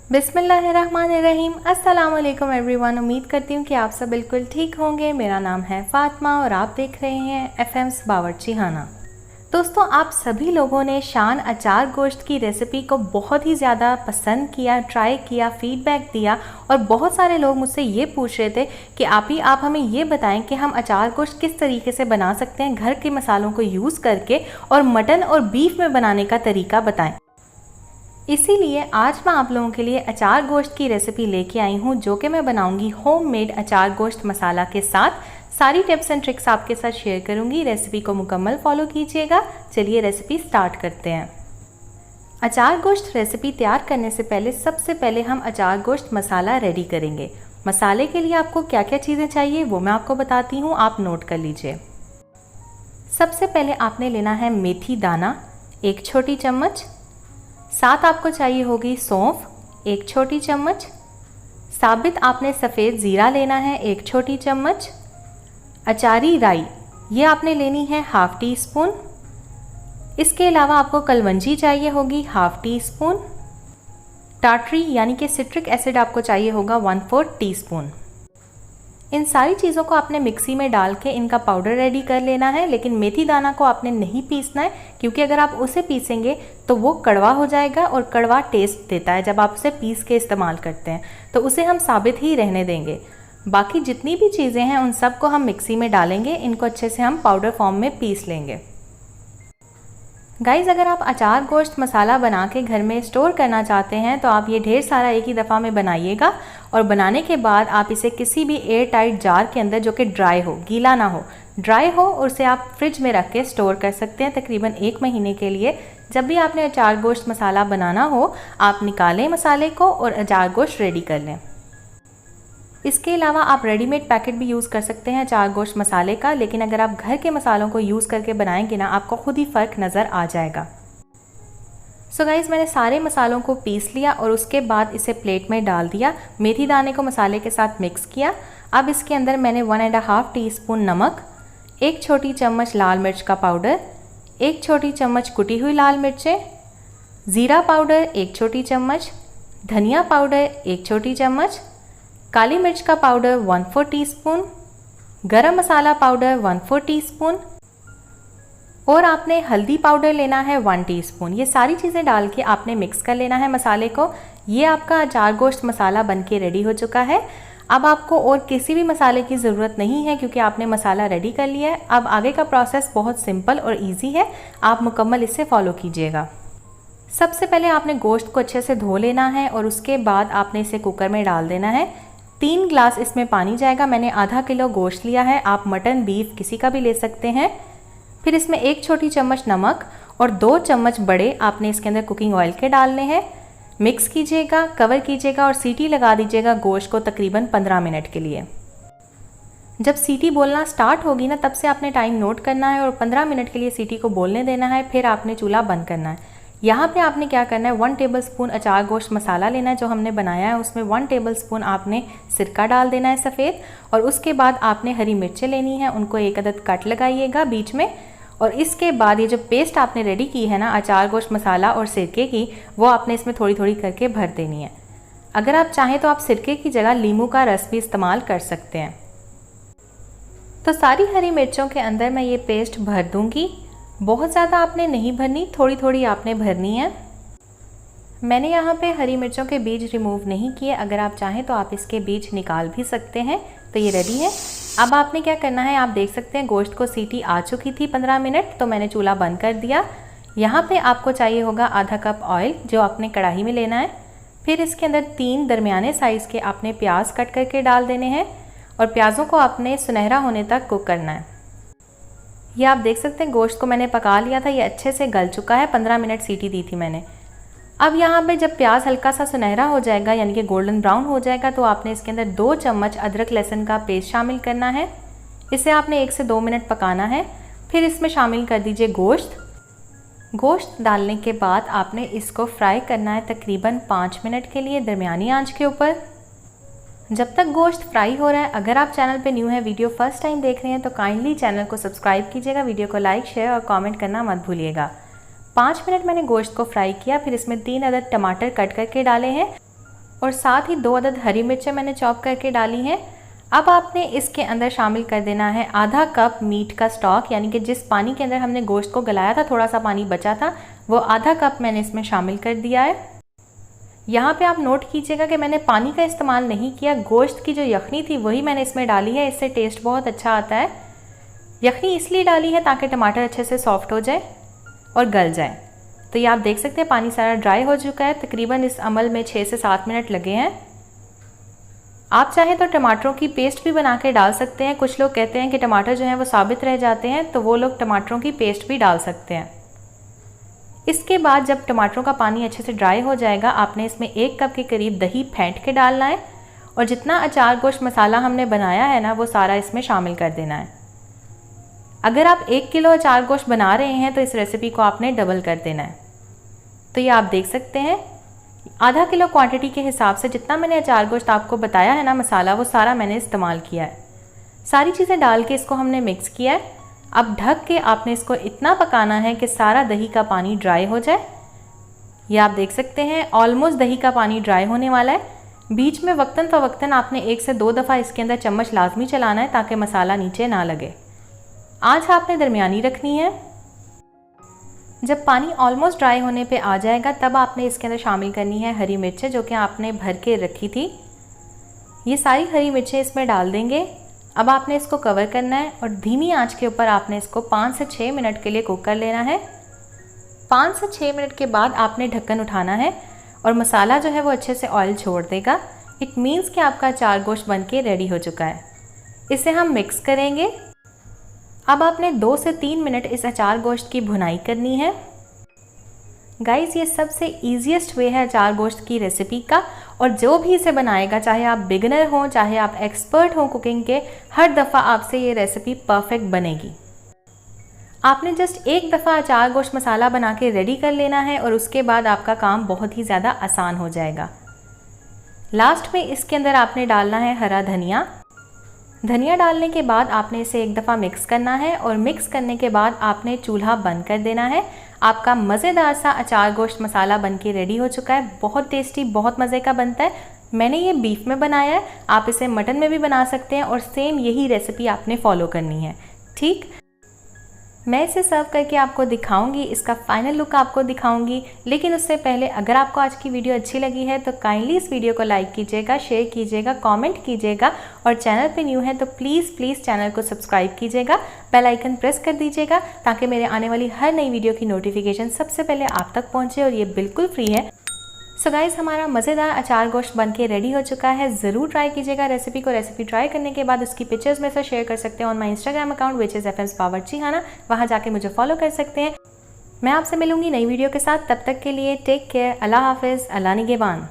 बिस्मिल्लाहिर्रहमानिर्रहीम। अस्सलाम वालेकुम एवरीवन। उम्मीद करती हूँ कि आप सब बिल्कुल ठीक होंगे। मेरा नाम है फ़ातिमा और आप देख रहे हैं एफएम्स बावर्चीखाना। दोस्तों, आप सभी लोगों ने शान अचार गोश्त की रेसिपी को बहुत ही ज़्यादा पसंद किया, ट्राई किया, फीडबैक दिया और बहुत सारे लोग मुझसे ये पूछ रहे थे कि आप हमें ये बताएं कि हम अचार गोश्त किस तरीके से बना सकते हैं घर के मसालों को यूज़ करके, और मटन और बीफ में बनाने का तरीका बताएं। इसीलिए आज मैं आप लोगों के लिए अचार गोश्त की रेसिपी लेके आई हूँ, जो कि मैं बनाऊंगी होममेड अचार गोश्त मसाला के साथ। सारी टिप्स एंड ट्रिक्स आपके साथ शेयर करूंगी। रेसिपी को मुकम्मल फॉलो कीजिएगा। चलिए रेसिपी स्टार्ट करते हैं। अचार गोश्त रेसिपी तैयार करने से पहले सबसे पहले हम अचार गोश्त मसाला रेडी करेंगे। मसाले के लिए आपको क्या क्या चीज़ें चाहिए वो मैं आपको बताती हूँ, आप नोट कर लीजिए। सबसे पहले आपने लेना है मेथी दाना 1 छोटी चम्मच। साथ आपको चाहिए होगी सौंफ 1 छोटी चम्मच। साबित आपने सफ़ेद ज़ीरा लेना है 1 छोटी चम्मच। अचारी राई ये आपने लेनी है ½ टी स्पून। इसके अलावा आपको कलवंजी चाहिए होगी ½ टी स्पून। टाटरी यानी कि सिट्रिक एसिड आपको चाहिए होगा 1/4 टी स्पून। इन सारी चीज़ों को आपने मिक्सी में डाल के इनका पाउडर रेडी कर लेना है। लेकिन मेथी दाना को आपने नहीं पीसना है, क्योंकि अगर आप उसे पीसेंगे तो वो कड़वा हो जाएगा और कड़वा टेस्ट देता है जब आप उसे पीस के इस्तेमाल करते हैं, तो उसे हम साबित ही रहने देंगे। बाकी जितनी भी चीज़ें हैं उन सब को हम मिक्सी में डालेंगे, इनको अच्छे से हम पाउडर फॉर्म में पीस लेंगे। गाइज़, अगर आप अचार गोश्त मसाला बना के घर में स्टोर करना चाहते हैं तो आप ये ढेर सारा एक ही दफ़ा में बनाइएगा, और बनाने के बाद आप इसे किसी भी एयर टाइट जार के अंदर, जो कि ड्राई हो, गीला ना हो, ड्राई हो, और उसे आप फ्रिज में रख के स्टोर कर सकते हैं तकरीबन 1 महीने के लिए। जब भी आपने अचार गोश्त मसाला बनाना हो, आप निकालें मसाले को और अचार गोश्त रेडी कर लें। इसके अलावा आप रेडीमेड पैकेट भी यूज़ कर सकते हैं अचार गोश्त मसाले का, लेकिन अगर आप घर के मसालों को यूज़ करके बनाएंगे ना, आपको खुद ही फ़र्क नज़र आ जाएगा। सो गाइज़, मैंने सारे मसालों को पीस लिया और उसके बाद इसे प्लेट में डाल दिया। मेथी दाने को मसाले के साथ मिक्स किया। अब इसके अंदर मैंने 1.5 टी स्पून नमक, 1 छोटी चम्मच लाल मिर्च का पाउडर, 1 छोटी चम्मच कुटी हुई लाल मिर्चें, ज़ीरा पाउडर 1 छोटी चम्मच, धनिया पाउडर 1 छोटी चम्मच, काली मिर्च का पाउडर 1/4 टीस्पून, गरम मसाला पाउडर 1/4 टीस्पून, और आपने हल्दी पाउडर लेना है 1 टीस्पून। ये सारी चीज़ें डाल के आपने मिक्स कर लेना है मसाले को। ये आपका अचार गोश्त मसाला बन के रेडी हो चुका है। अब आपको और किसी भी मसाले की ज़रूरत नहीं है, क्योंकि आपने मसाला रेडी कर लिया है। अब आगे का प्रोसेस बहुत सिंपल और ईजी है, आप मुकम्मल इसे फॉलो कीजिएगा। सबसे पहले आपने गोश्त को अच्छे से धो लेना है और उसके बाद आपने इसे कुकर में डाल देना है। 3 ग्लास इसमें पानी जाएगा। मैंने ½ किलो गोश्त लिया है, आप मटन बीफ किसी का भी ले सकते हैं। फिर इसमें 1 छोटी चम्मच नमक और 2 चम्मच बड़े आपने इसके अंदर कुकिंग ऑयल के डालने हैं। मिक्स कीजिएगा, कवर कीजिएगा और सीटी लगा दीजिएगा गोश्त को तकरीबन 15 मिनट के लिए। जब सीटी बोलना स्टार्ट होगी ना, तब से आपने टाइम नोट करना है और 15 मिनट के लिए सीटी को बोलने देना है। फिर आपने चूल्हा बंद करना है। यहाँ पे आपने क्या करना है, 1 टेबलस्पून अचार गोश्त मसाला लेना है जो हमने बनाया है। उसमें 1 टेबलस्पून आपने सिरका डाल देना है सफ़ेद, और उसके बाद आपने हरी मिर्चें लेनी है, उनको 1 अदद कट लगाइएगा बीच में। और इसके बाद ये जो पेस्ट आपने रेडी की है ना अचार गोश्त मसाला और सिरके की, वो आपने इसमें थोड़ी थोड़ी करके भर देनी है। अगर आप चाहें तो आप सिरके की जगह नींबू का रस भी इस्तेमाल कर सकते हैं। तो सारी हरी मिर्चों के अंदर मैं ये पेस्ट भर दूँगी। बहुत ज़्यादा आपने नहीं भरनी, थोड़ी थोड़ी आपने भरनी है। मैंने यहाँ पे हरी मिर्चों के बीज रिमूव नहीं किए, अगर आप चाहें तो आप इसके बीज निकाल भी सकते हैं। तो ये रेडी है। अब आपने क्या करना है, आप देख सकते हैं गोश्त को सीटी आ चुकी थी 15 मिनट, तो मैंने चूल्हा बंद कर दिया। यहाँ पे आपको चाहिए होगा ½ कप ऑयल, जो आपने कढ़ाई में लेना है। फिर इसके अंदर 3 दरमियाने साइज़ के आपने प्याज कट करके डाल देने हैं, और प्याज़ों को आपने सुनहरा होने तक कुक करना है। ये आप देख सकते हैं गोश्त को मैंने पका लिया था, ये अच्छे से गल चुका है। 15 मिनट सीटी दी थी मैंने। अब यहाँ पे जब प्याज हल्का सा सुनहरा हो जाएगा, यानी कि गोल्डन ब्राउन हो जाएगा, तो आपने इसके अंदर 2 चम्मच अदरक लहसुन का पेस्ट शामिल करना है। इसे आपने 1 से 2 मिनट पकाना है। फिर इसमें शामिल कर दीजिए गोश्त। गोश्त डालने के बाद आपने इसको फ्राई करना है तकरीबन 5 मिनट के लिए दरमियानी आंच के ऊपर। जब तक गोश्त फ्राई हो रहा है, अगर आप चैनल पे न्यू है, वीडियो फर्स्ट टाइम देख रहे हैं, तो काइंडली चैनल को सब्सक्राइब कीजिएगा, वीडियो को लाइक शेयर और कमेंट करना मत भूलिएगा। 5 मिनट मैंने गोश्त को फ्राई किया। फिर इसमें 3 अदद टमाटर कट करके डाले हैं। और साथ ही 2 अदद हरी मिर्चें मैंने चॉप करके डाली हैं। अब आपने इसके अंदर शामिल कर देना है आधा कप मीट का स्टॉक, यानी कि जिस पानी के अंदर हमने गोश्त को गलाया था थोड़ा सा पानी बचा था, वो आधा कप मैंने इसमें शामिल कर दिया है। यहाँ पे आप नोट कीजिएगा कि मैंने पानी का इस्तेमाल नहीं किया, गोश्त की जो यखनी थी वही मैंने इसमें डाली है, इससे टेस्ट बहुत अच्छा आता है। यखनी इसलिए डाली है ताकि टमाटर अच्छे से सॉफ्ट हो जाए और गल जाए। तो ये आप देख सकते हैं पानी सारा ड्राई हो चुका है, तकरीबन इस अमल में 6 से 7 मिनट लगे हैं। आप चाहें तो टमाटरों की पेस्ट भी बना के डाल सकते हैं। कुछ लोग कहते हैं कि टमाटर जो हैं वो साबित रह जाते हैं, तो वो लोग टमाटरों की पेस्ट भी डाल सकते हैं। इसके बाद जब टमाटरों का पानी अच्छे से ड्राई हो जाएगा, आपने इसमें 1 कप के करीब दही फेंट के डालना है और जितना अचार गोश्त मसाला हमने बनाया है ना, वो सारा इसमें शामिल कर देना है। अगर आप 1 किलो अचार गोश्त बना रहे हैं तो इस रेसिपी को आपने डबल कर देना है। तो ये आप देख सकते हैं आधा किलो क्वांटिटी के हिसाब से जितना मैंने अचार गोश्त आपको बताया है ना मसाला, वो सारा मैंने इस्तेमाल किया है। सारी चीज़ें डाल के इसको हमने मिक्स किया है। अब ढक के आपने इसको इतना पकाना है कि सारा दही का पानी ड्राई हो जाए। ये आप देख सकते हैं ऑलमोस्ट दही का पानी ड्राई होने वाला है। बीच में वक्तन फ़वक्तन आपने 1 से 2 दफ़ा इसके अंदर चम्मच लाजमी चलाना है ताकि मसाला नीचे ना लगे। आँच आपने दरमियानी रखनी है। जब पानी ऑलमोस्ट ड्राई होने पे आ जाएगा, तब आपने इसके अंदर शामिल करनी है हरी मिर्चें, जो कि आपने भर के रखी थी। ये सारी हरी मिर्चें इसमें डाल देंगे। अब आपने इसको कवर करना है और धीमी आंच के ऊपर आपने इसको 5 से 6 मिनट के लिए कुक कर लेना है। 5 से 6 मिनट के बाद आपने ढक्कन उठाना है और मसाला जो है वो अच्छे से ऑयल छोड़ देगा। इट मीन्स कि आपका अचार गोश्त बन के रेडी हो चुका है। इसे हम मिक्स करेंगे। अब आपने 2 से 3 मिनट इस अचार गोश्त की भुनाई करनी है। गाइस, ये सबसे ईजीएस्ट वे है अचार गोश्त की रेसिपी का, और जो भी इसे बनाएगा, चाहे आप बिगिनर हों चाहे आप एक्सपर्ट हों कुकिंग के, हर दफ़ा आपसे ये रेसिपी परफेक्ट बनेगी। आपने जस्ट 1 दफ़ा अचार गोश्त मसाला बना के रेडी कर लेना है और उसके बाद आपका काम बहुत ही ज़्यादा आसान हो जाएगा। लास्ट में इसके अंदर आपने डालना है हरा धनिया। धनिया डालने के बाद आपने इसे 1 दफ़ा मिक्स करना है और मिक्स करने के बाद आपने चूल्हा बंद कर देना है। आपका मज़ेदार सा अचार गोश्त मसाला बन के रेडी हो चुका है। बहुत टेस्टी, बहुत मज़े का बनता है। मैंने ये बीफ में बनाया है, आप इसे मटन में भी बना सकते हैं और सेम यही रेसिपी आपने फॉलो करनी है। ठीक, मैं इसे सर्व करके आपको दिखाऊंगी, इसका फाइनल लुक आपको दिखाऊंगी। लेकिन उससे पहले अगर आपको आज की वीडियो अच्छी लगी है तो काइंडली इस वीडियो को लाइक कीजिएगा, शेयर कीजिएगा, कमेंट कीजिएगा और चैनल पे न्यू है तो प्लीज़ चैनल को सब्सक्राइब कीजिएगा, बेल आइकन प्रेस कर दीजिएगा ताकि मेरे आने वाली हर नई वीडियो की नोटिफिकेशन सबसे पहले आप तक पहुँचे, और ये बिल्कुल फ्री है। सो गाइस, हमारा मज़ेदार अचार गोश्त बन के रेडी हो चुका है। ज़रूर ट्राई कीजिएगा रेसिपी को। रेसिपी ट्राई करने के बाद उसकी पिक्चर्स में से शेयर कर सकते हैं on my Instagram account which is FM's बावर्ची खाना। वहाँ जाके मुझे फॉलो कर सकते हैं। मैं आपसे मिलूंगी नई वीडियो के साथ। तब तक के लिए टेक केयर, अल्लाह हाफिज़, अल्लाह निगहबान।